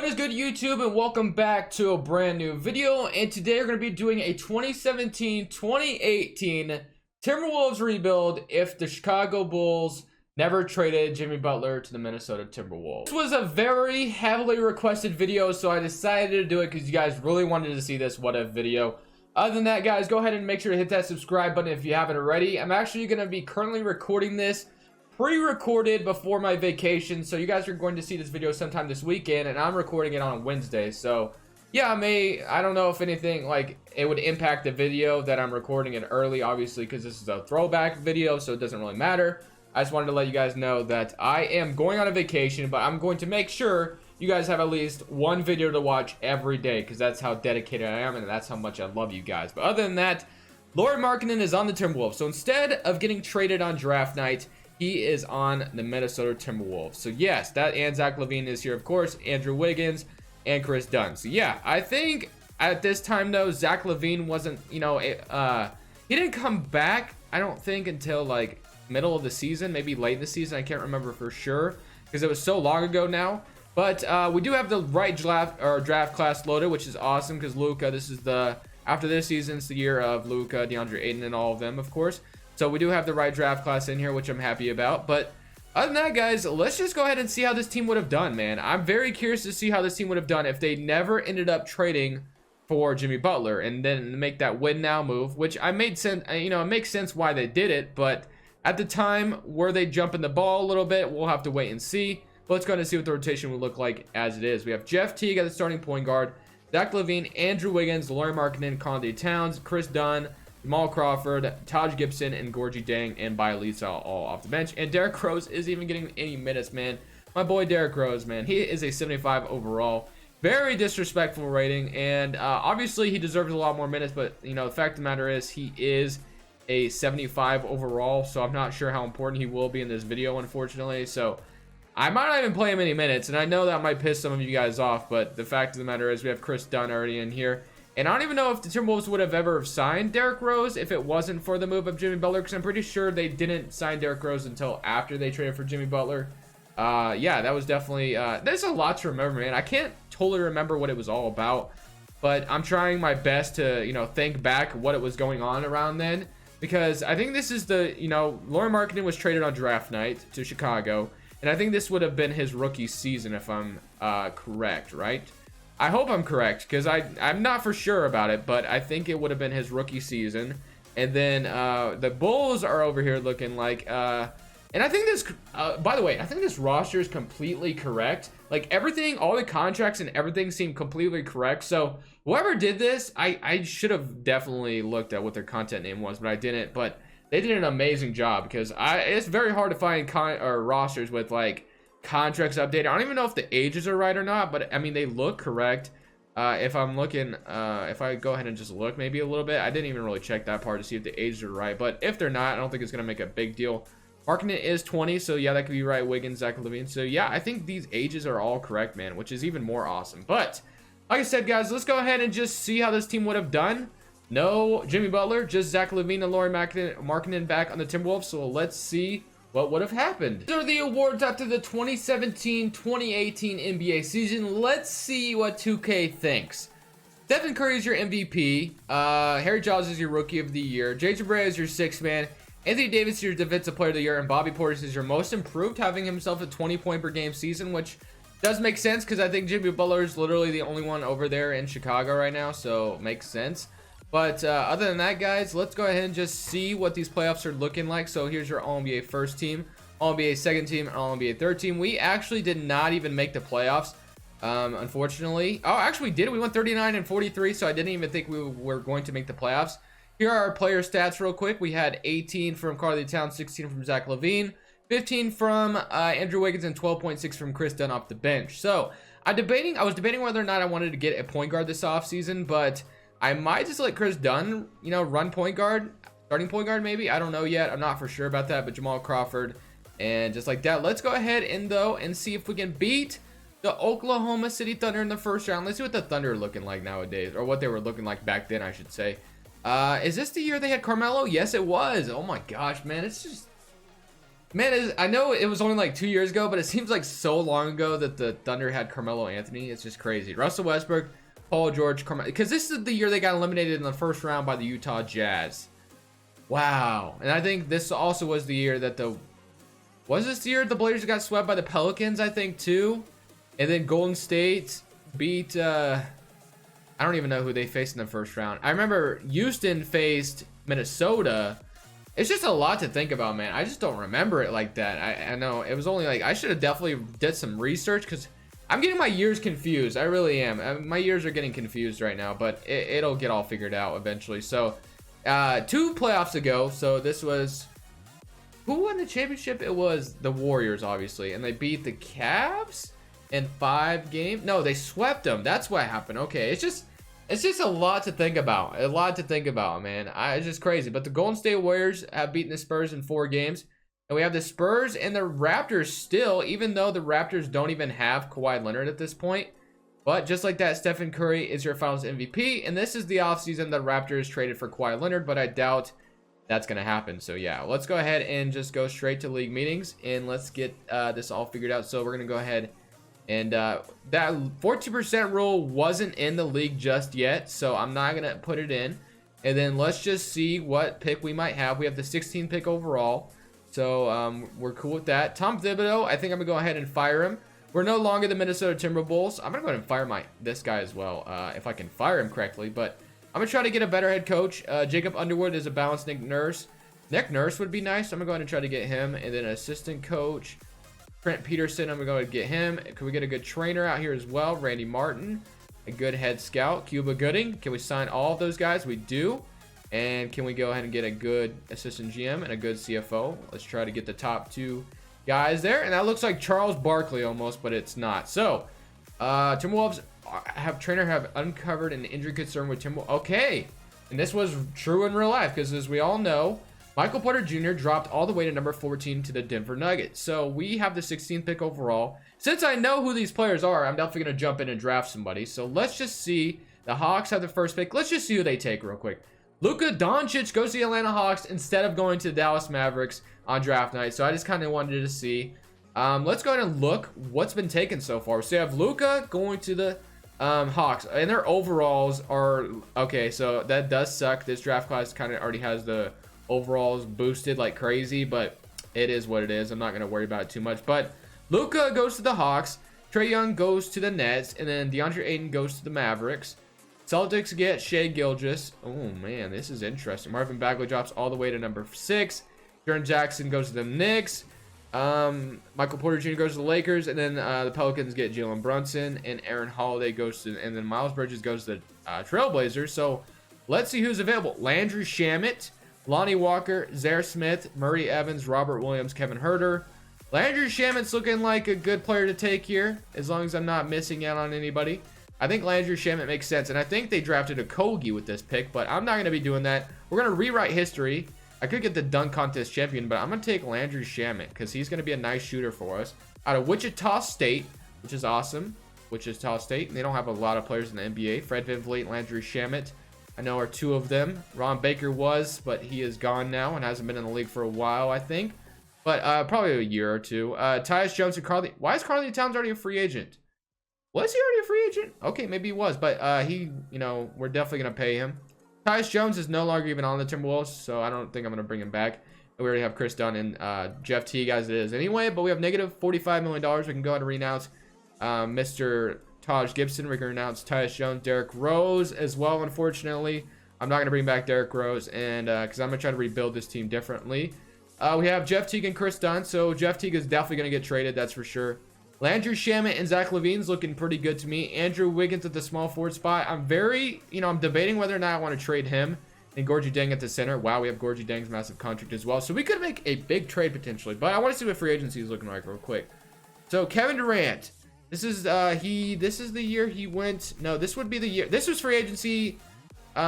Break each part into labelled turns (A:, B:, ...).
A: What is good, YouTube, and welcome back to a brand new video. And today we're going to be doing a 2017-2018 Timberwolves rebuild if the Chicago Bulls never traded Jimmy Butler to the Minnesota Timberwolves. This was a very heavily requested video, so I decided to do it because you guys really wanted to see this what if video. Other than that, guys, go ahead and make sure to hit that subscribe button if you haven't already. I'm actually going to be currently recording this pre-recorded before my vacation, so you guys are going to see this video sometime this weekend, and I'm recording it on Wednesday. So yeah, I don't know if anything like it would impact the video that I'm recording it early, obviously, because this is a throwback video, so it doesn't really matter. I just wanted to let you guys know that I am going on a vacation, but I'm going to make sure you guys have at least one video to watch every day, because that's how dedicated I am and that's how much I love you guys. But other than that, Lauri Markkanen is on the Timberwolves, so instead of getting traded on draft night, he is on the Minnesota Timberwolves. So yes, that and Zach LaVine is here, of course, Andrew Wiggins and Chris Dunn. So yeah, I think at this time though, Zach LaVine wasn't, he didn't come back, I don't think, until like middle of the season, maybe late in the season. I can't remember for sure because it was so long ago now. But we do have the right draft class loaded, which is awesome because Luka, after this season, it's the year of Luka, DeAndre Ayton, and all of them, of course. So we do have the right draft class in here, which I'm happy about. But other than that, guys, let's just go ahead and see how this team would have done, man. I'm very curious to see how this team would have done if they never ended up trading for Jimmy Butler and then make that win now move, which I made sense. It makes sense why they did it. But at the time, were they jumping the ball a little bit? We'll have to wait and see. But let's go ahead and see what the rotation would look like as it is. We have Jeff Teague at the starting point guard, Zach LaVine, Andrew Wiggins, Lauri Markkanen, Conley Towns, Chris Dunn, Jamal Crawford, Taj Gibson, and Gorgie Dang and Bielitsa all off the bench. And Derrick Rose isn't even getting any minutes, man. My boy Derrick Rose, man, he is a 75 overall. Very disrespectful rating, and obviously he deserves a lot more minutes, but the fact of the matter is he is a 75 overall, so I'm not sure how important he will be in this video, unfortunately. So I might not even play him any minutes, and I know that might piss some of you guys off, but the fact of the matter is we have Chris Dunn already in here. And I don't even know if the Timberwolves would have ever signed Derrick Rose if it wasn't for the move of Jimmy Butler, because I'm pretty sure they didn't sign Derrick Rose until after they traded for Jimmy Butler. Yeah, that was definitely, there's a lot to remember, man. I can't totally remember what it was all about, but I'm trying my best to, think back what it was going on around then, because I think this is Lauri Markkanen was traded on draft night to Chicago, and I think this would have been his rookie season if I'm correct, right? I hope I'm correct because I'm not for sure about it, but I think it would have been his rookie season. And then the Bulls are over here looking like, and I think this, by the way, I think this roster is completely correct. Like everything, all the contracts and everything seem completely correct. So whoever did this, I should have definitely looked at what their content name was, but I didn't. But they did an amazing job because it's very hard to find rosters with like contracts updated. I don't even know if the ages are right or not, but I mean they look correct. If I'm looking, if I go ahead and just look maybe a little bit, I didn't even really check that part to see if the ages are right, but if they're not, I don't think it's gonna make a big deal. Markkanen is 20, so yeah, that could be right. Wiggins, Zach LaVine, so yeah, I think these ages are all correct, man, which is even more awesome. But like I said, guys, let's go ahead and just see how this team would have done. No Jimmy Butler, just Zach LaVine and Lauri Markkanen back on the Timberwolves. So let's see what would have happened. These are the awards after the 2017-2018 NBA season. Let's see what 2K thinks. Stephen Curry is your MVP. Harry Giles is your Rookie of the Year. J.J. Barea is your sixth man. Anthony Davis is your Defensive Player of the Year. And Bobby Portis is your Most Improved, having himself a 20-point per game season, which does make sense because I think Jimmy Butler is literally the only one over there in Chicago right now, so it makes sense. But other than that, guys, let's go ahead and just see what these playoffs are looking like. So here's your All-NBA first team, All-NBA second team, and All-NBA third team. We actually did not even make the playoffs, unfortunately. Oh, actually we did. We went 39 and 43, so I didn't even think we were going to make the playoffs. Here are our player stats real quick. We had 18 from Conley Towns, 16 from Zach LaVine, 15 from Andrew Wiggins, and 12.6 from Chris Dunn off the bench. So I was debating whether or not I wanted to get a point guard this offseason, but I might just let Chris Dunn, run point guard, starting point guard maybe. I don't know yet. I'm not for sure about that, but Jamal Crawford. And just like that, let's go ahead and see if we can beat the Oklahoma City Thunder in the first round. Let's see what the Thunder are looking like nowadays, or what they were looking like back then, I should say. Is this the year they had Carmelo? Yes, it was. Oh my gosh, man. It's just Man, I know it was only like 2 years ago, but it seems like so long ago that the Thunder had Carmelo Anthony. It's just crazy. Russell Westbrook, Paul George, Carmelo, because this is the year they got eliminated in the first round by the Utah Jazz. Wow. And I think this also was the year that was this the year the Blazers got swept by the Pelicans, I think, too? And then Golden State beat, I don't even know who they faced in the first round. I remember Houston faced Minnesota. It's just a lot to think about, man. I just don't remember it like that. I know it was only like, I should have definitely did some research, because I'm getting my years confused. I really am. My years are getting confused right now, but it'll get all figured out eventually. So 2 playoffs ago, so this was, who won the championship? It was the Warriors, obviously, and they beat the Cavs in 5 games. No, they swept them. That's what happened. Okay, it's just a lot to think about. A lot to think about, man. It's just crazy. But the Golden State Warriors have beaten the Spurs in 4 games. And we have the Spurs and the Raptors still, even though the Raptors don't even have Kawhi Leonard at this point. But just like that, Stephen Curry is your finals MVP. And this is the offseason the Raptors traded for Kawhi Leonard, but I doubt that's going to happen. So yeah, let's go ahead and just go straight to league meetings. And let's get this all figured out. So we're going to go ahead and that 40% rule wasn't in the league just yet, so I'm not going to put it in. And then let's just see what pick we might have. We have the 16th pick overall, so we're cool with that. Tom Thibodeau, I think I'm going to go ahead and fire him. We're no longer the Minnesota Timberwolves. I'm going to go ahead and fire this guy as well, if I can fire him correctly. But I'm going to try to get a better head coach. Jacob Underwood is a balanced Nick Nurse. Nick Nurse would be nice. I'm going to go ahead and try to get him. And then an assistant coach, Trent Peterson, I'm going to get him. Can we get a good trainer out here as well? Randy Martin, a good head scout. Cuba Gooding. Can we sign all of those guys? We do. And can we go ahead and get a good assistant GM and a good CFO? Let's try to get the top 2 guys there. And that looks like Charles Barkley almost, but it's not. So, Timberwolves have uncovered an injury concern with Timberwolves. Okay. And this was true in real life, because as we all know, Michael Porter Jr. dropped all the way to number 14 to the Denver Nuggets. So we have the 16th pick overall. Since I know who these players are, I'm definitely going to jump in and draft somebody. So let's just see. The Hawks have the first pick. Let's just see who they take real quick. Luka Doncic goes to the Atlanta Hawks instead of going to the Dallas Mavericks on draft night. So I just kind of wanted to see. Let's go ahead and look what's been taken so far. So you have Luka going to the Hawks. And their overalls are... Okay, so that does suck. This draft class kind of already has the overalls boosted like crazy, but it is what it is. I'm not going to worry about it too much. But Luka goes to the Hawks, Trae Young goes to the Nets, and then DeAndre Ayton goes to the Mavericks. Celtics get Shai Gilgeous. Oh man, this is interesting. Marvin Bagley drops all the way to number 6. Jaren Jackson goes to the Knicks. Michael Porter Jr. goes to the Lakers, and then the Pelicans get Jalen Brunson, and Aaron Holiday goes to, and then Miles Bridges goes to the Trailblazers. So let's see who's available. Landry Shamet, Lonnie Walker, Zaire Smith, Murray Evans, Robert Williams, Kevin Huerter. Landry Shamet's looking like a good player to take here, as long as I'm not missing out on anybody. I think Landry Shamet makes sense, and I think they drafted a Kogi with this pick, but I'm not going to be doing that. We're going to rewrite history. I could get the dunk contest champion, but I'm going to take Landry Shamet because he's going to be a nice shooter for us. Out of Wichita State, which is awesome. Wichita State, and they don't have a lot of players in the NBA. Fred VanVleet, Landry Shamet, I know are 2 of them. Ron Baker was, but he is gone now and hasn't been in the league for a while, I think. But probably a year or 2. Tyus Jones and Carly. Why is Carly Towns already a free agent? Was he already a free agent? Okay, maybe he was, but he, we're definitely going to pay him. Tyus Jones is no longer even on the Timberwolves, so I don't think I'm going to bring him back. We already have Chris Dunn and Jeff Teague as it is anyway, but we have negative $45 million. We can go ahead and renounce Mr. Taj Gibson. We can renounce Tyus Jones, Derrick Rose as well, unfortunately. I'm not going to bring back Derrick Rose, and because I'm going to try to rebuild this team differently. We have Jeff Teague and Chris Dunn, so Jeff Teague is definitely going to get traded, that's for sure. Landry Shamet and Zach LaVine's looking pretty good to me. Andrew Wiggins at the small forward spot. I'm I'm debating whether or not I want to trade him and Gorgie Deng at the center. Wow, we have Gorgie Deng's massive contract as well. So we could make a big trade potentially, but I want to see what free agency is looking like real quick. So Kevin Durant, this is the year he went. No, this would be the year. This was free agency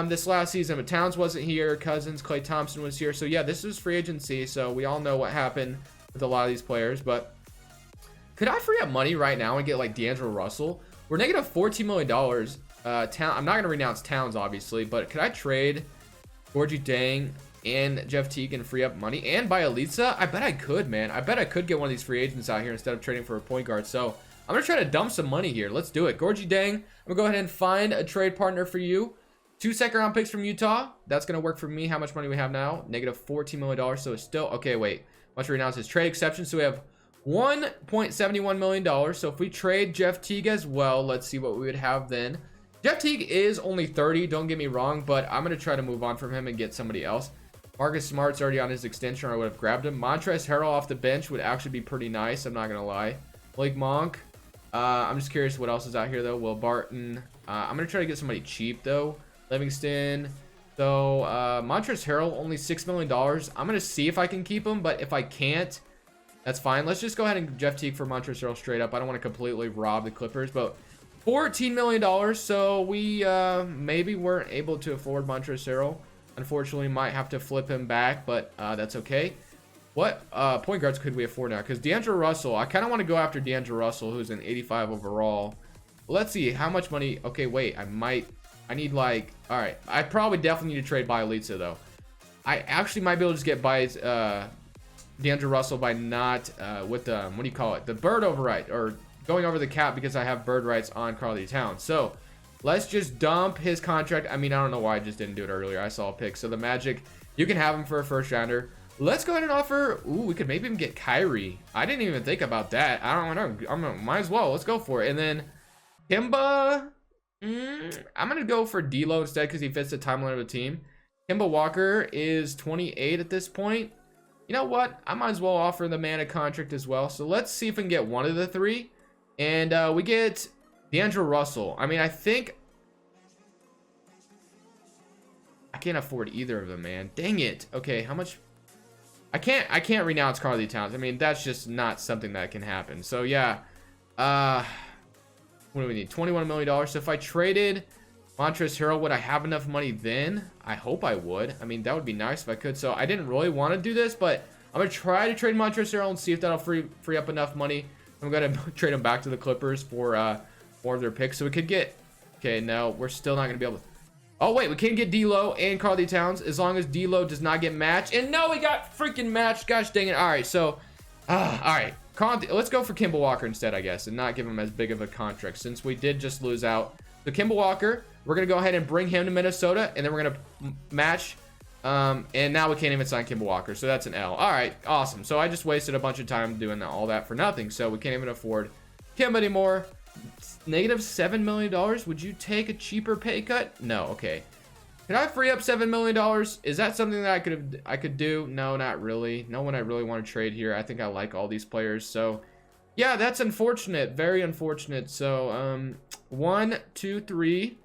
A: this last season, but Towns wasn't here. Cousins, Klay Thompson was here. So yeah, this is free agency. So we all know what happened with a lot of these players, but could I free up money right now and get like D'Angelo Russell? We're negative $14 million. I'm not going to renounce Towns, obviously, but could I trade Gorgie Deng and Jeff Teague and free up money and buy Elitsa? I bet I could, man. I bet I could get one of these free agents out here instead of trading for a point guard. So I'm gonna try to dump some money here. Let's do it. Gorgie Dang, I'm gonna go ahead and find a trade partner for you. 2 second-round picks from Utah. That's gonna work for me. How much money we have now? Negative $14 million. So it's still okay. Wait, let's renounce his trade exception. So we have $1.71 million. So if we trade Jeff Teague as well, let's see what we would have then. Jeff Teague is only 30. Don't get me wrong, but I'm gonna try to move on from him and get somebody else. Marcus Smart's already on his extension, or I would have grabbed him. Montrezl Harrell off the bench would actually be pretty nice. I'm not gonna lie. Blake Monk. I'm just curious what else is out here though. Will Barton. I'm gonna try to get somebody cheap though. Livingston. So Montrezl Harrell only $6 million. I'm gonna see if I can keep him, but if I can't, that's fine. Let's just go ahead and Jeff Teague for Montrezl Harrell straight up. I don't want to completely rob the Clippers, but $14 million. So we maybe weren't able to afford Montrezl Harrell. Unfortunately, might have to flip him back, but that's okay. What point guards could we afford now? Because D'Angelo Russell, I kind of want to go after D'Angelo Russell, who's an 85 overall. Let's see how much money. Okay, wait, I need like, all right, I probably definitely need to trade by Elitsa though. I actually might be able to just get by D'Angelo Russell by not with the, what do you call it? The bird override, or going over the cap, because I have bird rights on Karl Towns. So let's just dump his contract. I mean, I don't know why I just didn't do it earlier. I saw a pick. So the Magic, you can have him for a first rounder. Let's go ahead and offer. Ooh, we could maybe even get Kyrie. I didn't even think about that. I don't know. Might as well. Let's go for it. And then Kemba. I'm gonna go for D'Lo instead because he fits the timeline of the team. Kemba Walker is 28 at this point. You know what? I might as well offer the man a contract as well. So let's see if we can get one of the three. And we get D'Angelo Russell. I mean, I think I can't afford either of them, man. Dang it. Okay, how much? I can't renounce Karl Towns. I mean, that's just not something that can happen. So yeah, what do we need? $21 million. So if I traded Montrezl Harrell, would I have enough money then? I hope I would. I mean, that would be nice if I could. So I didn't really want to do this, but I'm gonna try to trade Montrezl Harrell and see if that'll free up enough money. I'm gonna trade him back to the Clippers for more of their picks, so we could get. Okay, no, we're still not gonna be able to. Oh wait, we can get D'Lo and Karl Towns as long as D'Lo does not get matched. And no, we got freaking matched. Gosh dang it! All right, so, all right, let's go for Kemba Walker instead, I guess, and not give him as big of a contract since we did just lose out. So Kemba Walker, we're gonna go ahead and bring him to Minnesota, and then we're gonna match. And now we can't even sign Kemba Walker, so that's an L. All right, awesome. So I just wasted a bunch of time doing all that for nothing. So we can't even afford Kemba anymore. Negative $7 million. Would you take a cheaper pay cut? No. Okay. Can I free up $7 million? Is that something that I could do? No, not really. No one I really want to trade here. I think I like all these players. So yeah, that's unfortunate. Very unfortunate. So 1, 2, 3,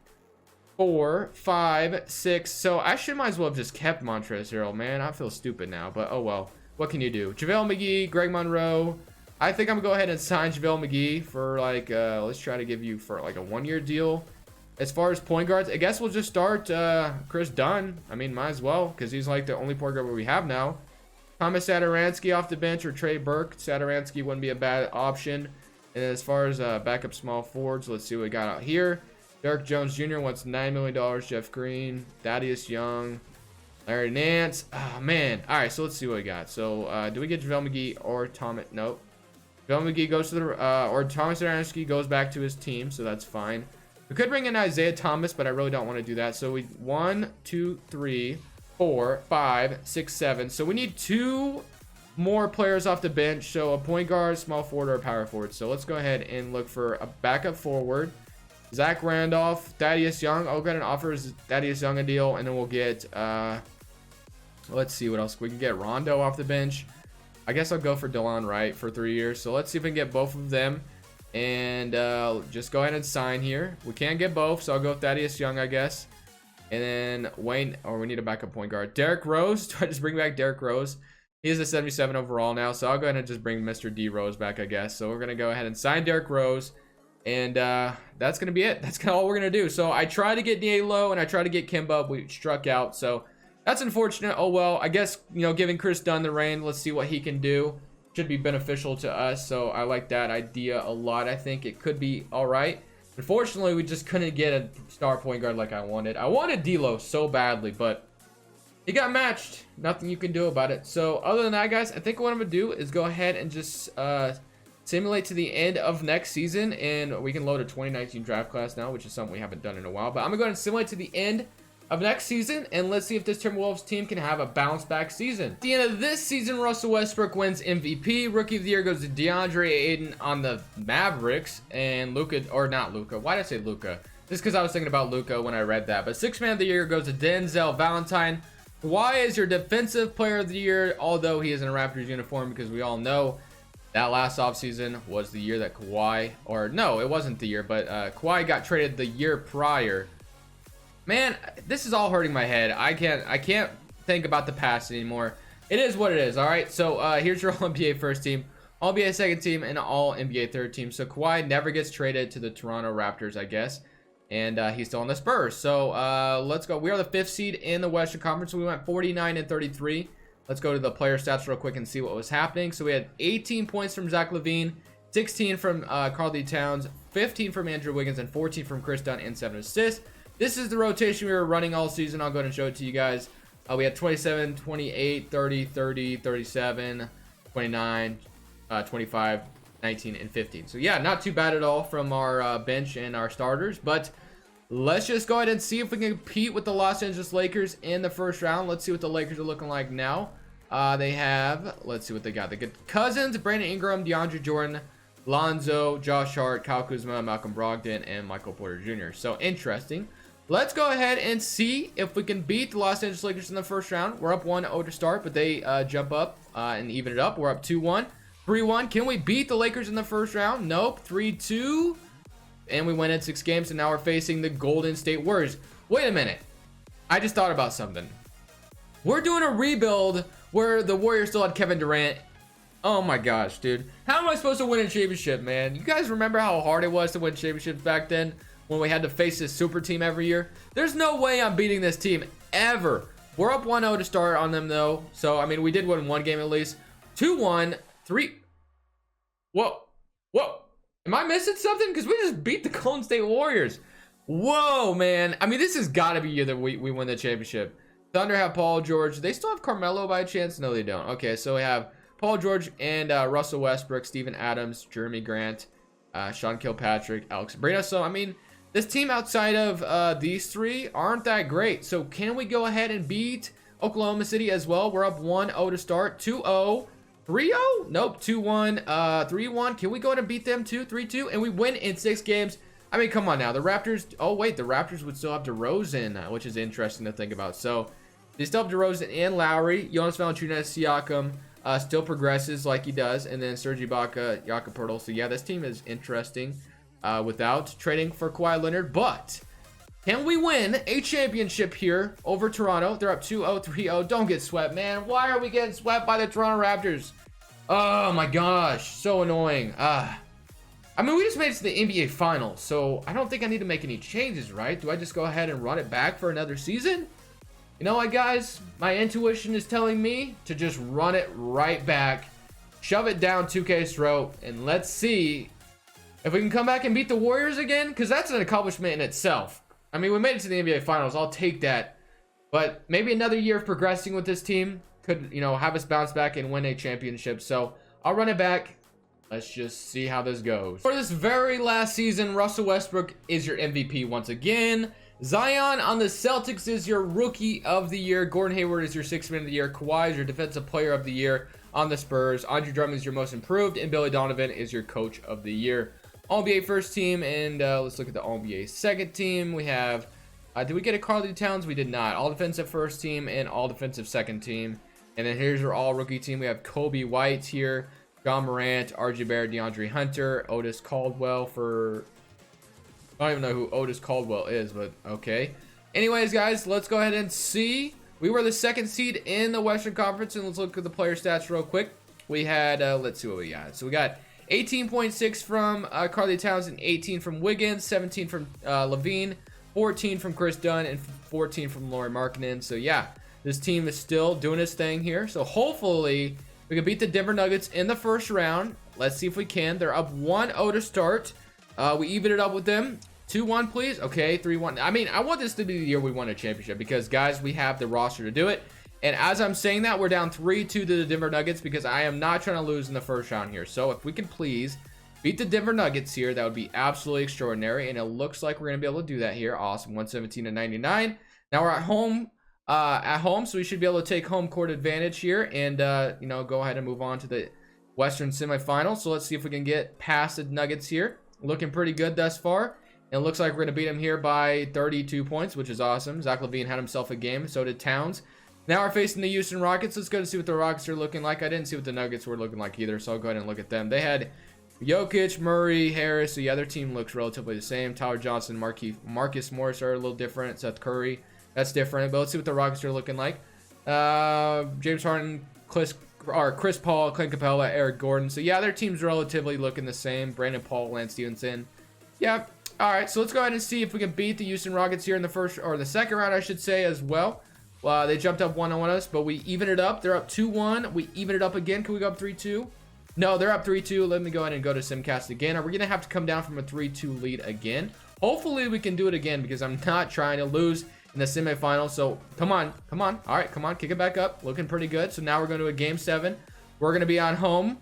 A: 4, 5, 6. So I might as well have just kept Montrezl Harrell, man. I feel stupid now, but oh well. What can you do? JaVale McGee, Greg Monroe. I think I'm gonna go ahead and sign JaVale McGee for like let's try to give you for like a 1-year deal. As far as point guards, I guess we'll just start Chris Dunn. I mean, might as well, because he's like the only point guard we have now. Thomas Satoransky off the bench or Trey Burke. Satoransky wouldn't be a bad option. And as far as backup small forwards, let's see what we got out here. Derek Jones Jr. wants $9 million. Jeff Green, Thaddeus Young, Larry Nance. Oh man. All right, so let's see what we got. So do we get JaVale McGee or Thomas? Nope. JaVale McGee goes to the or Thomas Satoransky goes back to his team, so that's fine. We could bring in Isaiah Thomas, but I really don't want to do that. So we 1, 2, 3, 4, 5, 6, 7. So we need 2 more players off the bench. So a point guard, small forward, or a power forward. So let's go ahead and look for a backup forward. Zach Randolph, Thaddeus Young. I'll go ahead and offer Thaddeus Young a deal, and then we'll get let's see what else we can get. Rondo off the bench. I guess I'll go for DeLon Wright for 3 years. So let's see if we can get both of them. And just go ahead and sign here. We can't get both, so I'll go with Thaddeus Young, I guess. And then Wayne, or we need a backup point guard. Derrick Rose. Do I just bring back Derrick Rose? He is a 77 overall now, so I'll go ahead and just bring Mr. D Rose back, I guess. So we're going to go ahead and sign Derrick Rose. And that's going to be it. That's kind of all we're going to do. So I tried to get D'Lo and I tried to get Kemba. We struck out. So that's unfortunate. Oh, well, I guess, you know, giving Chris Dunn the reign. Let's see what he can do. Should be beneficial to us. So I like that idea a lot. I think it could be all right. Unfortunately, we just couldn't get a star point guard like I wanted. I wanted D'Lo so badly, but He got matched. Nothing you can do about it. So other than that, guys, I think what I'm gonna do is go ahead and just simulate to the end of next season, and we can load a 2019 draft class now, which is something we haven't done in a while. But I'm gonna go ahead and simulate to the end of next season, and let's see if this Timberwolves team can have a bounce back season. At the end of this season, Russell Westbrook wins MVP. Rookie of the year goes to DeAndre Ayton on the Mavericks, and Luka, or not Luka. Why did I say Luka? Just because I was thinking about Luka when I read that. But sixth man of the year goes to Denzel Valentine. Kawhi is your defensive player of the year, although he is in a Raptors uniform, because we all know that last offseason was the year that Kawhi, or no, it wasn't the year, but Kawhi got traded the year prior. Man, this is all hurting my head. I can't think about the past anymore. It is what it is, all right? So here's your All-NBA first team, All-NBA second team, and All-NBA third team. So Kawhi never gets traded to the Toronto Raptors, I guess. And he's still on the Spurs. So let's go. We are the 5th seed in the Western Conference. So we went 49-33. Let's go to the player stats real quick and see what was happening. So we had 18 points from Zach LaVine, 16 from Karl Towns, 15 from Andrew Wiggins, and 14 from Chris Dunn, and 7 assists. This is the rotation we were running all season. I'll go ahead and show it to you guys. We had 27, 28, 30, 30, 37, 29, 25, 19, and 15. So yeah, not too bad at all from our bench and our starters. But let's just go ahead and see if we can compete with the Los Angeles Lakers in the first round. Let's see what the Lakers are looking like now. They have, let's see what they got. They get Cousins, Brandon Ingram, DeAndre Jordan, Lonzo, Josh Hart, Kyle Kuzma, Malcolm Brogdon, and Michael Porter Jr. So interesting. Let's go ahead and see if we can beat the Los Angeles Lakers in the first round. We're up 1-0 to start, but they jump up and even it up. We're up 2-1, 3-1. Can we beat the Lakers in the first round? Nope. 3-2. And we went in 6 games, and now we're facing the Golden State Warriors. Wait a minute. I just thought about something. We're doing a rebuild where the Warriors still had Kevin Durant. Oh my gosh, dude. How am I supposed to win a championship, man? You guys remember how hard it was to win championships back then when we had to face this super team every year? There's no way I'm beating this team ever. We're up 1-0 to start on them, though. So, I mean, we did win one game at least. 2-1, 3. Whoa. Whoa. Am I missing something? Because we just beat the Golden State Warriors. Whoa, man. I mean, this has got to be the year that we win the championship. Thunder have Paul George. They still have Carmelo by chance? No, they don't. Okay, so we have Paul George and Russell Westbrook, Steven Adams, Jeremy Grant, Sean Kilpatrick, Alex Sabrina. So, I mean, this team outside of these three aren't that great. So, can we go ahead and beat Oklahoma City as well? We're up 1-0 to start. 2-0. 3-0? Nope. 2-1. 3-1. Can we go ahead and beat them too? 3-2. And we win in 6 games. I mean, come on now. The Raptors. Oh, wait. The Raptors would still have DeRozan, which is interesting to think about. So, they still have DeRozan and Lowry. Jonas Valanciunas, Siakam still progresses like he does. And then Serge Ibaka, Jakob Poeltl. So, yeah, this team is interesting without trading for Kawhi Leonard. But can we win a championship here over Toronto? They're up 2-0, 3-0. Don't get swept, man. Why are we getting swept by the Toronto Raptors? Oh, my gosh. So annoying. I mean, we just made it to the NBA Finals, so I don't think I need to make any changes, right? Do I just go ahead and run it back for another season? You know what, guys? My intuition is telling me to just run it right back, shove it down 2K's throat, and let's see if we can come back and beat the Warriors again, because that's an accomplishment in itself. I mean, we made it to the NBA Finals. I'll take that. But maybe another year of progressing with this team could, you know, have us bounce back and win a championship. So I'll run it back. Let's just see how this goes. For this very last season, Russell Westbrook is your MVP once again. Zion on the Celtics is your Rookie of the Year. Gordon Hayward is your 6th Man of the Year. Kawhi is your Defensive Player of the Year on the Spurs. Andre Drummond is your Most Improved. And Billy Donovan is your Coach of the Year. All-NBA first team, and let's look at the All-NBA second team. We have, did we get a Karl Towns? We did not. All-defensive first team and all-defensive second team. And then here's your all-rookie team. We have Kobe White here, John Morant, RJ Barrett, DeAndre Hunter, Otis Caldwell for, I don't even know who Otis Caldwell is, but okay. Anyways, guys, let's go ahead and see. We were the 2nd seed in the Western Conference, and let's look at the player stats real quick. We had, let's see what we got. So we got 18.6 from Karl Towns, and 18 from Wiggins, 17 from LaVine, 14 from Chris Dunn, and 14 from Lauri Markkanen. So yeah, this team is still doing its thing here. So hopefully we can beat the Denver Nuggets in the first round. Let's see if we can. They're up 1-0 to start. We evened it up with them. 2-1, please. Okay, 3-1. I mean, I want this to be the year we won a championship because, guys, we have the roster to do it. And as I'm saying that, we're down 3-2 to the Denver Nuggets because I am not trying to lose in the first round here. So if we can please beat the Denver Nuggets here, that would be absolutely extraordinary. And it looks like we're going to be able to do that here. Awesome. 117-99. Now we're at home. So we should be able to take home court advantage here and, you know, go ahead and move on to the Western semifinals. So let's see if we can get past the Nuggets here. Looking pretty good thus far. And it looks like we're going to beat him here by 32 points, which is awesome. Zach LaVine had himself a game. So did Towns. Now we're facing the Houston Rockets. Let's go to see what the Rockets are looking like. I didn't see what the Nuggets were looking like either. So I'll go ahead and look at them. They had Jokic, Murray, Harris. So yeah, their team looks relatively the same. Tyler Johnson, Marcus Morris are a little different. Seth Curry. That's different. But let's see what the Rockets are looking like. James Harden, Chris Paul, Clint Capella, Eric Gordon. So yeah, their team's relatively looking the same. Brandon Paul, Lance Stevenson. Yeah. All right. So let's go ahead and see if we can beat the Houston Rockets here in the first or the second round, I should say, as well. They jumped up 1-0 on us, but we evened it up. They're up 2-1. We evened it up again. Can we go up 3-2? No, they're up 3-2. Let me go ahead and go to Simcast again. Are we going to have to come down from a 3-2 lead again? Hopefully we can do it again because I'm not trying to lose in the semifinals. So come on. All right, come on, kick it back up. Looking pretty good. So now we're going to a game 7. We're going to be on home,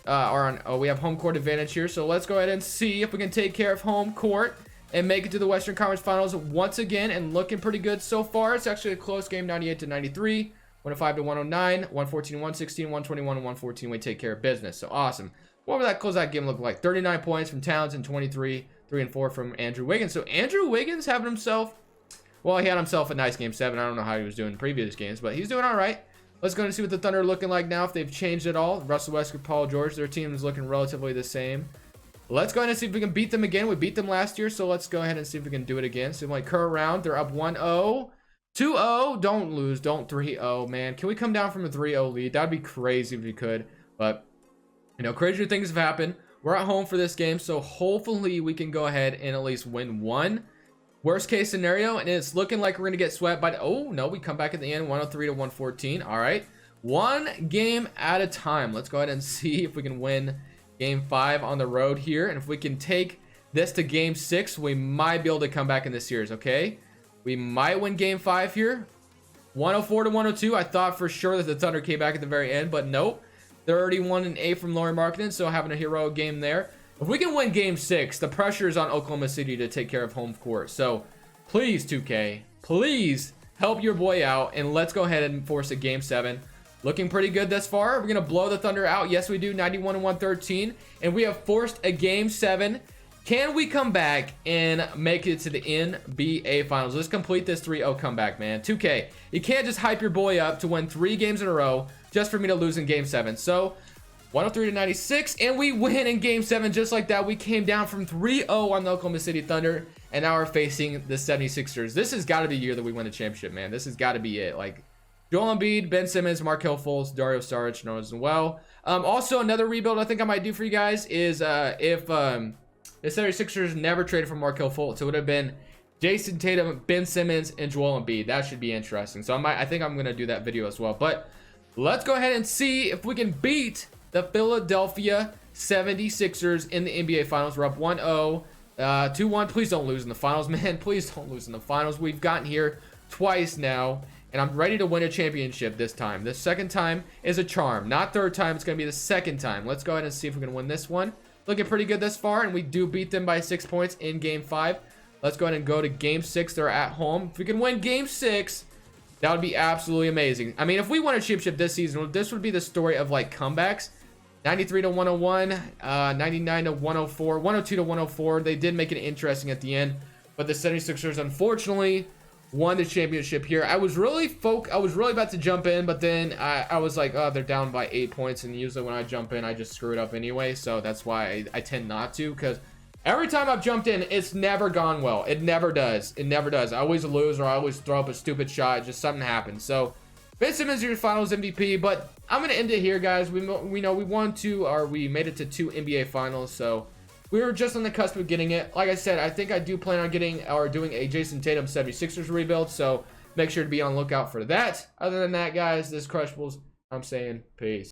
A: we have home court advantage here. So let's go ahead and see if we can take care of home court and make it to the Western Conference Finals once again. And looking pretty good so far. It's actually a close game, 98-93, 105-109, 114-116, 121-114. We take care of business. So awesome. What would that closeout game look like? 39 points from Towns and 23, 3 and 4 from Andrew Wiggins. So Andrew Wiggins having himself. Well, he had himself a nice game 7. I don't know how he was doing in previous games, but he's doing all right. Let's go and see what the Thunder are looking like now, if they've changed at all. Russell Westbrook, Paul George, their team is looking relatively the same. Let's go ahead and see if we can beat them again. We beat them last year, so let's go ahead and see if we can do it again. So, like, current round, they're up 1-0. 2-0. Don't lose. Don't 3-0, man. Can we come down from a 3-0 lead? That'd be crazy if we could. But, you know, crazier things have happened. We're at home for this game, so hopefully we can go ahead and at least win one. Worst case scenario, and it's looking like we're going to get swept by... Oh, no, we come back at the end, 103-114. All right. One game at a time. Let's go ahead and see if we can win game 5 on the road here. And if we can take this to game 6, we might be able to come back in this series, okay? We might win game 5 here. 104-102. I thought for sure that the Thunder came back at the very end, but nope. 31-8 from Lauri Markkanen, so having a heroic game there. If we can win game 6, the pressure is on Oklahoma City to take care of home court. So please, 2K, please help your boy out, and let's go ahead and force a game 7. Looking pretty good thus far. We're going to blow the Thunder out. Yes, we do. 91-113. And we have forced a game 7. Can we come back and make it to the NBA Finals? Let's complete this 3-0 comeback, man. 2K, you can't just hype your boy up to win 3 games in a row just for me to lose in game 7. So 103-96, and we win in game 7 just like that. We came down from 3-0 on the Oklahoma City Thunder, and now we're facing the 76ers. This has got to be the year that we win the championship, man. This has got to be it. Like, Joel Embiid, Ben Simmons, Markelle Fultz, Dario Saric, known as well. Also, another rebuild I think I might do for you guys is if the 76ers never traded for Markelle Fultz, it would have been Jason Tatum, Ben Simmons, and Joel Embiid. That should be interesting. So I think I'm going to do that video as well. But let's go ahead and see if we can beat the Philadelphia 76ers in the NBA Finals. We're up 1-0, 2-1. Please don't lose in the finals, man. Please don't lose in the finals. We've gotten here twice now, and I'm ready to win a championship this time. The second time is a charm. Not third time. It's going to be the second time. Let's go ahead and see if we can win this one. Looking pretty good thus far, and we do beat them by 6 points in game 5. Let's go ahead and go to game 6. They're at home. If we can win game 6, that would be absolutely amazing. I mean, if we won a championship this season, this would be the story of, like, comebacks. 93-101, 99-104, 102-104. They did make it interesting at the end, but the 76ers, unfortunately, won the championship here. I was really about to jump in, but then I was like, oh, they're down by 8 points, and usually when I jump in, I just screw it up anyway, so that's why I tend not to, because every time I've jumped in, it's never gone well. It never does. It never does. I always lose, or I always throw up a stupid shot. Just something happens. So Ben Simmons is your finals MVP, but I'm going to end it here, guys. We know we we made it to 2 NBA finals, so we were just on the cusp of getting it. Like I said, I think I do plan on doing a Jason Tatum 76ers rebuild, so make sure to be on the lookout for that. Other than that, guys, this is Crushables. I'm saying peace.